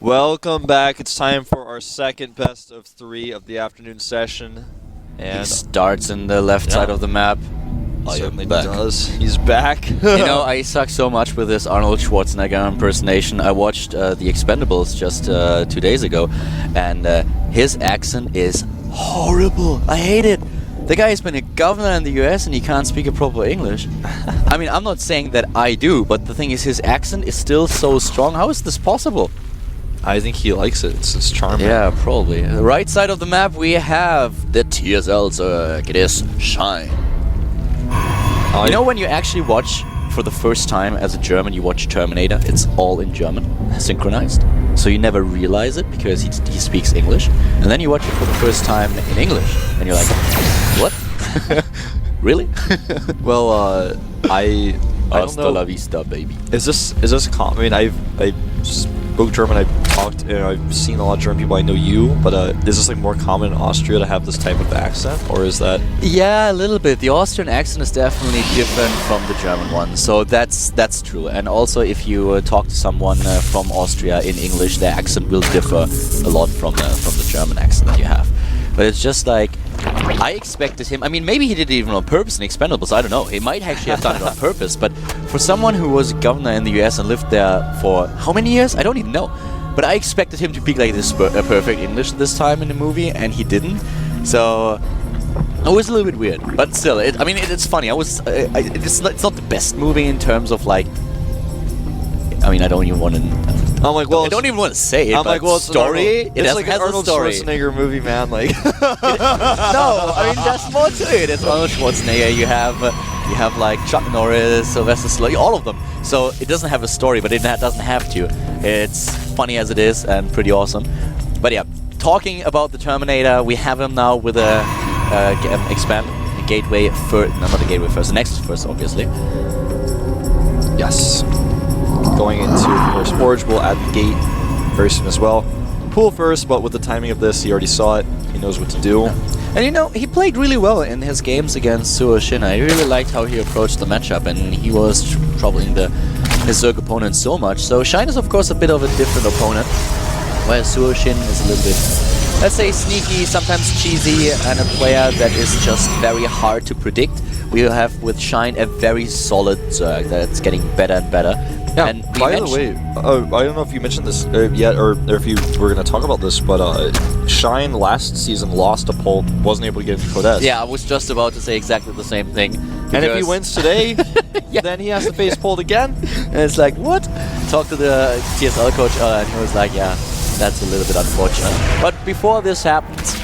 Welcome back. It's time for our second best of 3 of the afternoon session. And he starts in the left side of the map. Certainly does. He's back. You know, I suck so much with this Arnold Schwarzenegger impersonation. I watched The Expendables just 2 days ago, and his accent is horrible. I hate it. The guy has been a governor in the US and he can't speak a proper English. I mean, I'm not saying that I do, but the thing is, his accent is still so strong. How is this possible? I think he likes it. It's charming. Yeah, probably. The right side of the map, we have the TSL Zerg. It is Shine. You know, when you actually watch for the first time as a German, you watch Terminator, it's all in German, synchronized. So you never realize it because he speaks English. And then you watch it for the first time in English, and you're like, what? Really? Well, I don't know. La vista, baby. Is this a I mean, I spoke German. I've talked. I've seen a lot of German people. I know you, but is this like more common in Austria to have this type of accent, or is that? Yeah, a little bit. The Austrian accent is definitely different from the German one, so that's true. And also, if you talk to someone from Austria in English, their accent will differ a lot from the German accent that you have. But it's just like, I expected him. I mean, maybe he did it even on purpose in Expendables. I don't know. He might actually have done it on purpose. But for someone who was governor in the US and lived there for how many years? I don't even know. But I expected him to speak like this perfect English this time in the movie, and he didn't. So it was a little bit weird. But still, it's funny. It's not the best movie in terms of like. I mean, I don't even want to. I'm like, well, I don't even want to say it. I'm like, well, it's story. It's like an Arnold Schwarzenegger movie, man. Like, no, I mean, there's more to it. It's Arnold Schwarzenegger. You have like Chuck Norris, Sylvester Stallone, all of them. So it doesn't have a story, but it doesn't have to. It's funny as it is and pretty awesome. But yeah, talking about the Terminator, we have him now with a gateway first. No, not the gateway first. The Nexus first, obviously. Yes. Going into the first forge, we'll add the gate very soon as well. Pool first, but with the timing of this, he already saw it. He knows what to do. And you know, he played really well in his games against Suoshin. I really liked how he approached the matchup, and he was troubling his Zerg opponent so much. So Shine is of course a bit of a different opponent, while Suoshin is a little bit, let's say, sneaky, sometimes cheesy, and a player that is just very hard to predict. We have with Shine a very solid Zerg that's getting better and better. Yeah, and by the way, I don't know if you mentioned this yet, or if you were going to talk about this, but Shine last season lost a poll, wasn't able to get into Codes. Yeah, I was just about to say exactly the same thing. And if he wins today, yeah, then he has to face Polled again. And it's like, what? Talked to the TSL coach, and he was like, yeah, that's a little bit unfortunate. But before this happens,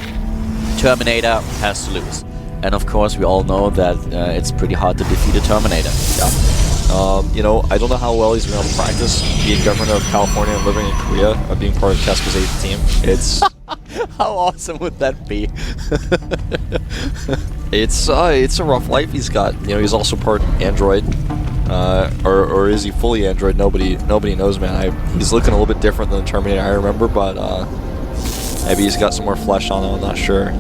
Terminator has to lose. And of course, we all know that it's pretty hard to defeat a Terminator. Yeah. You know, I don't know how well he's been able to practice being governor of California and living in Korea, being part of Casper's 8th team. It's how awesome would that be? It's a rough life he's got. You know, he's also part Android, or is he fully Android? Nobody knows, man. He's looking a little bit different than the Terminator I remember, but maybe he's got some more flesh on him. I'm not sure.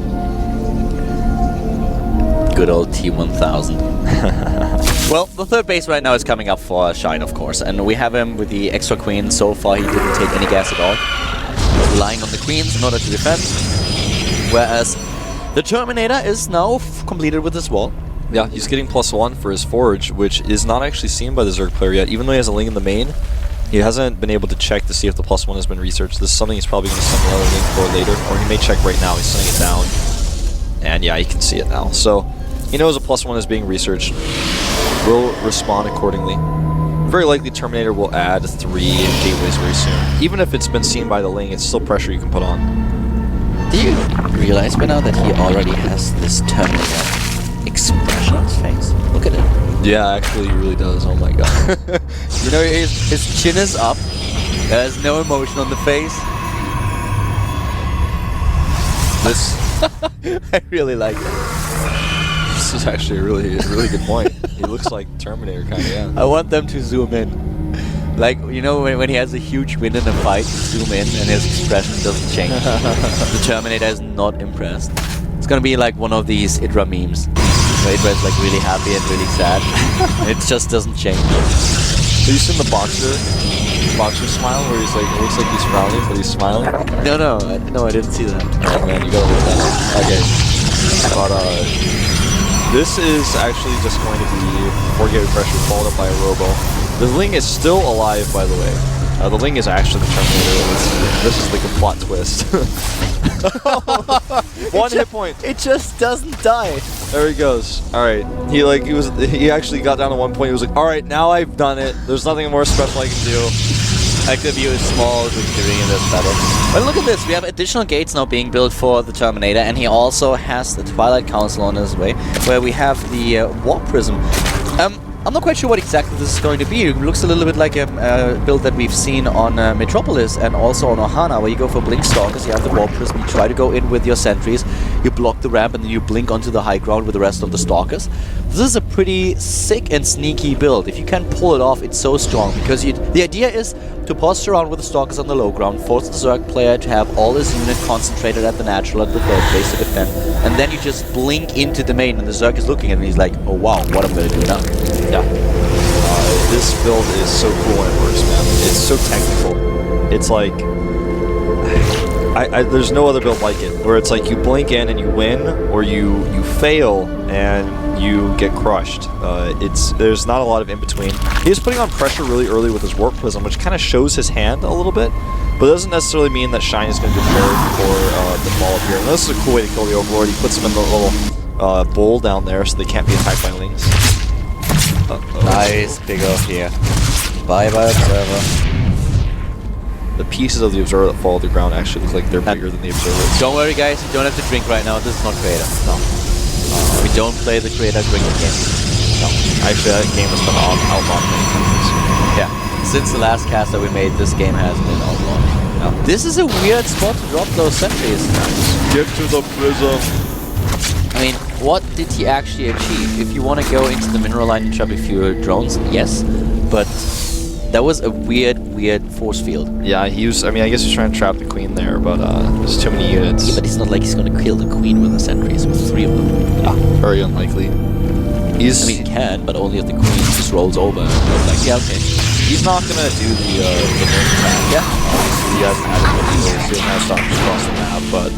Good old T1000. Well, the third base right now is coming up for Shine, of course, and we have him with the extra queen. So far, he didn't take any gas at all, relying on the queens in order to defend. Whereas the Terminator is now completed with his wall. Yeah, he's getting +1 for his forge, which is not actually seen by the Zerg player yet. Even though he has a link in the main, he hasn't been able to check to see if the +1 has been researched. This is something he's probably going to send another link for later, or he may check right now. He's sending it down, and yeah, you can see it now. So he knows a +1 is being researched. Will respond accordingly. Very likely Terminator will add 3 gateways very soon. Even if it's been seen by the Ling, it's still pressure you can put on. Do you realize by now that he already has this Terminator expression on his face? Look at it. Yeah, actually he really does. Oh my god. You know, his chin is up. There's no emotion on the face. This I really like that. This is actually a really good point. He looks like Terminator, kind of, yeah. I want them to zoom in. Like, you know, when he has a huge win in a fight, zoom in and his expression doesn't change. The Terminator is not impressed. It's gonna be like one of these Idra memes, where Idra is like really happy and really sad. It just doesn't change. Have you seen the boxer boxer smile where he's like, it looks like he's frowning, but he's smiling? No, I didn't see that. Oh man, you gotta look that up. Okay. But this is actually just going to be forgave pressure followed up by a robo. The Ling is still alive, by the way. The Ling is actually the Terminator. This is like a plot twist. One hit point. It just doesn't die. There he goes. All right. He actually got down to 1 point. He was like, all right, now I've done it. There's nothing more special I can do. I could view a small victory in this battle. But look at this, we have additional gates now being built for the Terminator, and he also has the Twilight Council on his way, where we have the Warp Prism. I'm not quite sure what exactly this is going to be. It looks a little bit like a build that we've seen on Metropolis and also on Ohana, where you go for Blink Stalkers, you have the Warp Prism, you try to go in with your sentries, you block the ramp, and then you blink onto the high ground with the rest of the Stalkers. This is a pretty sick and sneaky build. If you can pull it off, it's so strong, because the idea is to posture around with the Stalkers on the low ground, force the Zerg player to have all his unit concentrated at the natural at the third base to defend, and then you just blink into the main, and the Zerg is looking at it, and he's like, oh wow, what am I going to do now? Yeah. This build is so cool when it works, man. It's so technical. It's like... there's no other build like it, where it's like you blink in and you win, or you fail and you get crushed. There's not a lot of in-between. He's putting on pressure really early with his Warp Prism, which kind of shows his hand a little bit, but doesn't necessarily mean that Shine is going to be prepared for the fall up here. And this is a cool way to kill the Overlord. He puts them in the little bowl down there so they can't be attacked by Lings. Nice big off here. Bye-bye, Observer. The pieces of the Observer that fall to the ground actually look like they're bigger than the Observer. Don't worry, guys. You don't have to drink right now. This is not creative. No. We don't play the creator drinking game. No. Actually, that game has been outlawed many times. Yeah. Since the last cast that we made, this game has been outlawed. No. This is a weird spot to drop those sentries. Get to the prism. I mean, what did he actually achieve? If you want to go into the mineral line and trap a few drones, yes, but that was a weird force field. Yeah, he was. I mean, I guess he's trying to trap the queen there, but there's too many units. Yeah, but it's not like he's going to kill the queen with the sentries, with 3 of them. Yeah, very unlikely. I mean, he can, but only if the queen just rolls over. And like, yeah, okay. He's not going to do the moon attack. Yeah. He hasn't had it. He hasn't had stopped across the map, but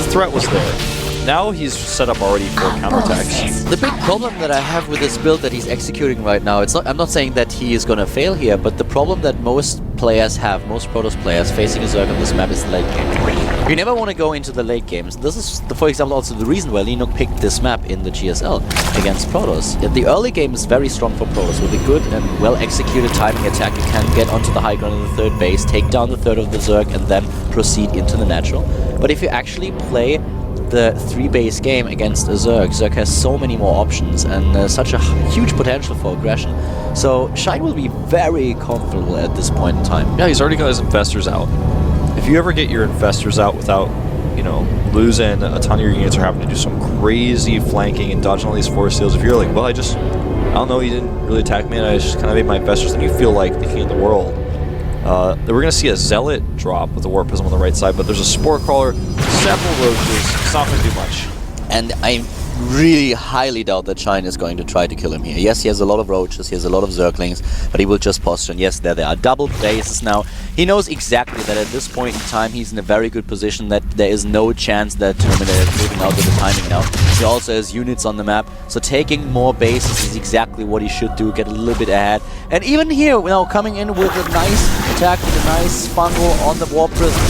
the threat was there. Now he's set up already for counterattacks. The big problem that I have with this build that he's executing right now, I'm not saying that he is gonna fail here, but the problem that most players have, most Protoss players facing a Zerg on this map is the late game. You never want to go into the late games. This is, for example, also the reason why Linux picked this map in the GSL against Protoss. The early game is very strong for Protoss. With a good and well-executed timing attack, you can get onto the high ground in the third base, take down the third of the Zerg, and then proceed into the natural. But if you actually play the 3-base game against a Zerg, Zerg has so many more options and such a huge potential for aggression. So Shine will be very comfortable at this point in time. Yeah, he's already got his infestors out. If you ever get your infestors out without, you know, losing a ton of your units or having to do some crazy flanking and dodging all these force seals, if you're like, well, I don't know, you didn't really attack me and I just kind of made my infestors, then you feel like the king of the world. We're going to see a Zealot drop with the Warp Prism on the right side, but there's a Spore Crawler, several Roaches, it's not going to do much. And I really highly doubt that Shine is going to try to kill him here. Yes, he has a lot of Roaches, he has a lot of Zerglings, but he will just posture. And yes, there they are, double bases now. He knows exactly that at this point in time he's in a very good position, that there is no chance that Terminator is moving out with the timing now. He also has units on the map, so taking more bases is exactly what he should do, get a little bit ahead. And even here, now coming in with a nice attack, with a nice fungal on the Warp Prism,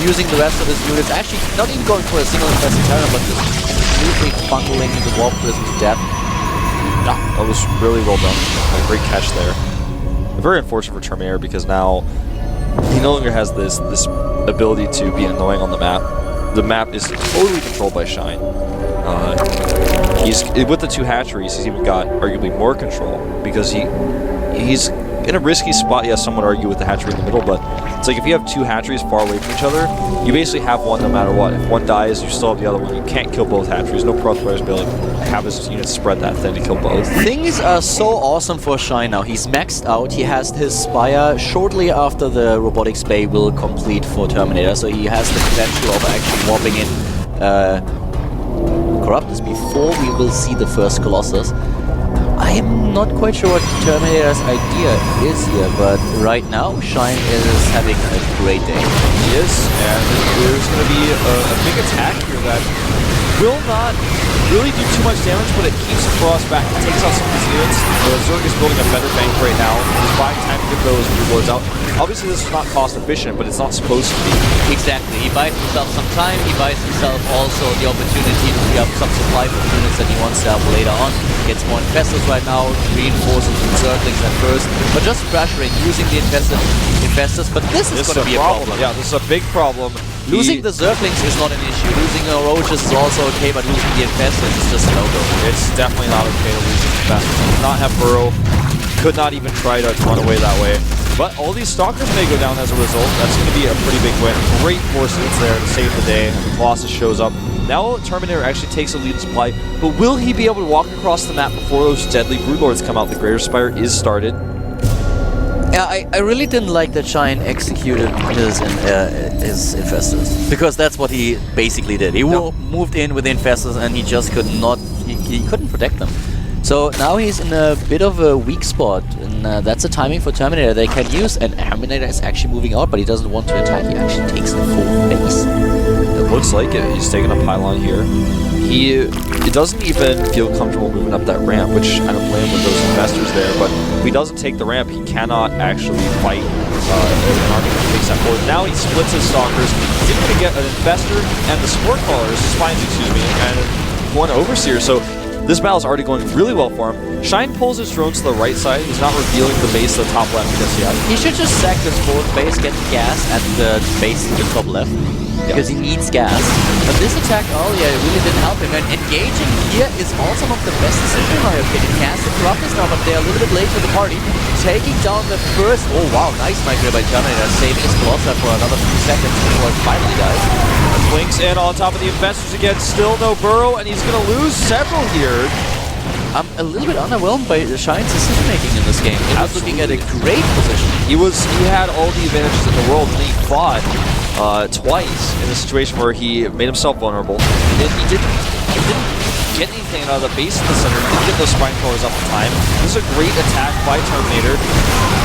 using the rest of his units, actually not even going for a single infested Terror, but just completely bungling the Warp Prism to death. Yeah, that was really well done. A great catch there. Very unfortunate for Terminator because now he no longer has this ability to be annoying on the map. The map is totally controlled by Shine. He's with the 2 hatcheries. He's even got arguably more control because he's in a risky spot. Yes, some would argue with the hatchery in the middle, but it's like if you have 2 hatcheries far away from each other, you basically have one no matter what. If one dies, you still have the other one. You can't kill both hatcheries. No pro players be able to have his units spread that thin to kill both. Things are so awesome for Shine now. He's maxed out. He has his Spire shortly after the Robotics Bay will complete for Terminator, so he has the potential of actually warping in Corruptus before we will see the first Colossus. I'm not quite sure what Terminator's idea is here, but right now Shine is having a great day. He is, and there's going to be a big attack here that will not really do too much damage, but it keeps the Frost back. It takes out some of these units. Zerg is building a better bank right now. He's buying time to get those rewards out. Obviously, this is not cost efficient, but it's not supposed to be. Exactly. He buys himself some time. He buys himself also the opportunity to free up some supply for units that he wants to have later on. Gets more infestors right now, reinforces the Zerglings at first, but just pressuring, using the infestors. But this is going to be a problem. Yeah, this is a big problem. Losing the Zerglings is not an issue. Losing the Roaches is also okay, but losing the infestors is just a no-go. It's definitely not okay to lose the infestors. He did not have Burrow. Could not even try to run away that way. But all these Stalkers may go down as a result. That's going to be a pretty big win. Great force units there to save the day. The Colossus shows up. Now Terminator actually takes a lead in supply, but will he be able to walk across the map before those deadly Broodlords come out? The Greater Spire is started. Yeah, I really didn't like that Shine executed his infestors, because that's what he basically did. He moved in with the infestors and he just could not, he couldn't protect them. So now he's in a bit of a weak spot, and that's a timing for Terminator they can use, and Terminator is actually moving out, but he doesn't want to attack. He actually takes the full base. It looks like it. He's taking a pylon here. It doesn't even feel comfortable moving up that ramp, which I don't blame with those investors there, but if he doesn't take the ramp, he cannot actually fight an army that takes that forward. Now he splits his Stalkers. He's even going to get an investor and the support callers, spines, excuse me, and one overseer, so this battle's already going really well for him. Shine pulls his drones to the right side. He's not revealing the base to the top left just yet. He should just sack this forward base, get the gas at the base to the top left, because he needs gas. But this attack earlier really didn't help him, and engaging here is also not the best decision in my opinion. He has to corrupt this now, but they're a little bit late to the party. Taking down the first... Oh wow, nice micro by Terminator, saving his Colossus for another few seconds before it finally dies. Blinks in on top of the investors again, still no Burrow, and he's going to lose several here. I'm a little bit underwhelmed by Shine's decision making in this game. He was looking at a great position. He had all the advantages in the world, and he fought twice in a situation where he made himself vulnerable. And he didn't get anything out of the base in the center. He didn't get those spine crawlers up in time. This is a great attack by Terminator.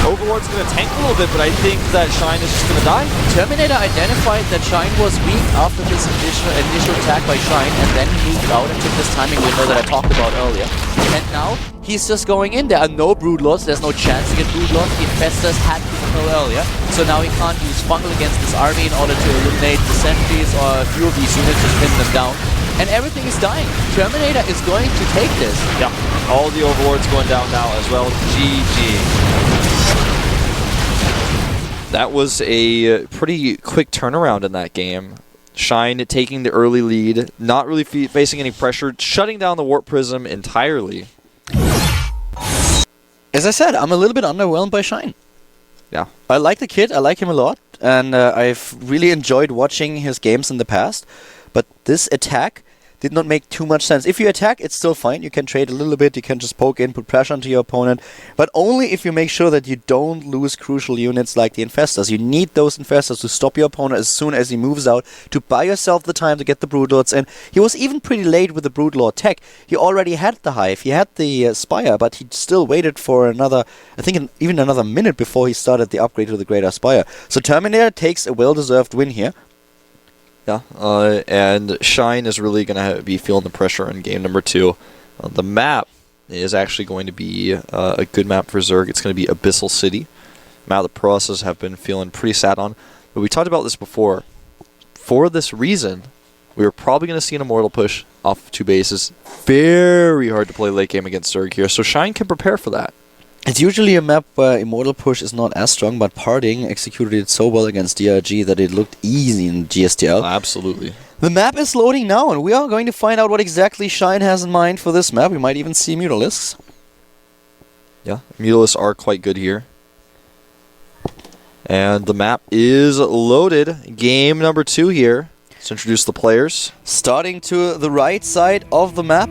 Overlord's going to tank a little bit, but I think that Shine is just going to die. Terminator identified that Shine was weak after this initial attack by Shine, and then he moved out and took this timing window that I talked about earlier. And now he's just going in. There are no Broodlords. There's no chance to get Broodlords. The infestors had to kill earlier, so now he can't use Fungal against this army in order to eliminate the sentries or a few of these units, just pin them down. And everything is dying. Terminator is going to take this. Yeah, all the Overlords going down now as well. GG. That was a pretty quick turnaround in that game. Shine taking the early lead, not really facing any pressure, shutting down the Warp Prism entirely. As I said, I'm a little bit underwhelmed by Shine. Yeah. I like the kid, I like him a lot, and I've really enjoyed watching his games in the past, but this attack did not make too much sense. If you attack, it's still fine. You can trade a little bit, you can just poke in, put pressure onto your opponent, but only if you make sure that you don't lose crucial units like the infestors. You need those infestors to stop your opponent as soon as he moves out, to buy yourself the time to get the Broodlords in. He was even pretty late with the Broodlord tech. He already had the Hive, he had the Spire, but he still waited for another, I think even another minute before he started the upgrade to the Greater Spire. So Terminator takes a well-deserved win here. Yeah, and Shine is really going to be feeling the pressure in game number 2. The map is actually going to be a good map for Zerg. It's going to be Abyssal City. Map the Process have been feeling pretty sad on. But we talked about this before. For this reason, we were probably going to see an Immortal push off 2 bases. Very hard to play late game against Zerg here, so Shine can prepare for that. It's usually a map where Immortal Push is not as strong, but Parting executed it so well against DRG that it looked easy in GSTL. Absolutely. The map is loading now, and we are going to find out what exactly Shine has in mind for this map. We might even see Mutalisks. Yeah, Mutalisks are quite good here. And the map is loaded. Game number 2 here. Let's introduce the players. Starting to the right side of the map,